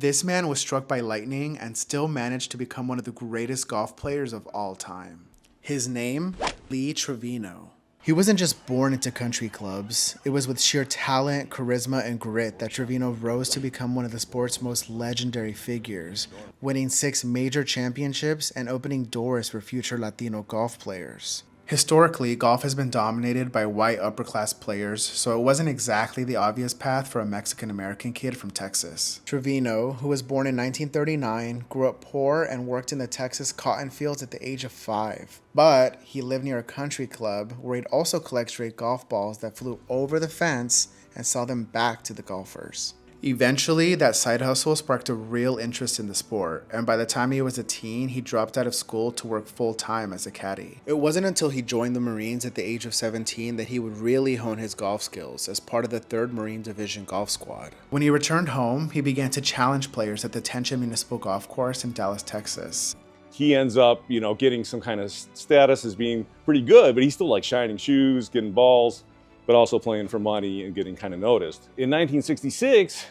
This man was struck by lightning and still managed to become one of the greatest golf players of all time. His name? Lee Trevino. He wasn't just born into country clubs. It was with sheer talent, charisma, and grit that Trevino rose to become one of the sport's most legendary figures, winning 6 major championships and opening doors for future Latino golf players. Historically, golf has been dominated by white upper-class players, so it wasn't exactly the obvious path for a Mexican-American kid from Texas. Trevino, who was born in 1939, grew up poor and worked in the Texas cotton fields at the age of 5. But he lived near a country club where he'd also collect stray golf balls that flew over the fence and sell them back to the golfers. Eventually, that side hustle sparked a real interest in the sport, and by the time he was a teen, he dropped out of school to work full-time as a caddy. It wasn't until he joined the Marines at the age of 17 that he would really hone his golf skills as part of the 3rd Marine Division golf squad. When he returned home, he began to challenge players at the Tension Municipal Golf Course in Dallas, Texas. He ends up, getting some kind of status as being pretty good, but he's still like shining shoes, getting balls, but also playing for money and getting kind of noticed. In 1966,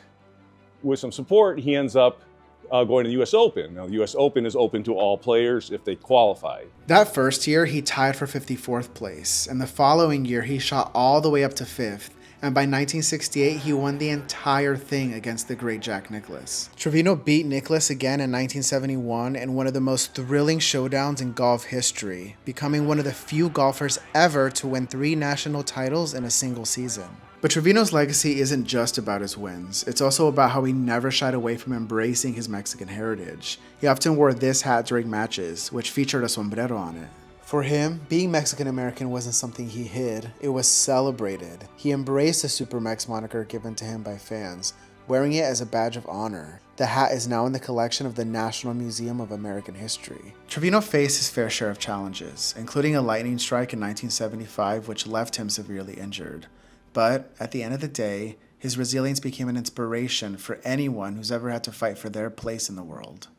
with some support, he ends up going to the U.S. Open. Now, the U.S. Open is open to all players if they qualify. That first year, he tied for 54th place, and the following year, he shot all the way up to 5th. And by 1968, he won the entire thing against the great Jack Nicklaus. Trevino beat Nicklaus again in 1971 in one of the most thrilling showdowns in golf history, becoming one of the few golfers ever to win 3 national titles in a single season. But Trevino's legacy isn't just about his wins. It's also about how he never shied away from embracing his Mexican heritage. He often wore this hat during matches, which featured a sombrero on it. For him, being Mexican-American wasn't something he hid, it was celebrated. He embraced the SuperMex moniker given to him by fans, wearing it as a badge of honor. The hat is now in the collection of the National Museum of American History. Trevino faced his fair share of challenges, including a lightning strike in 1975 which left him severely injured. But at the end of the day, his resilience became an inspiration for anyone who's ever had to fight for their place in the world.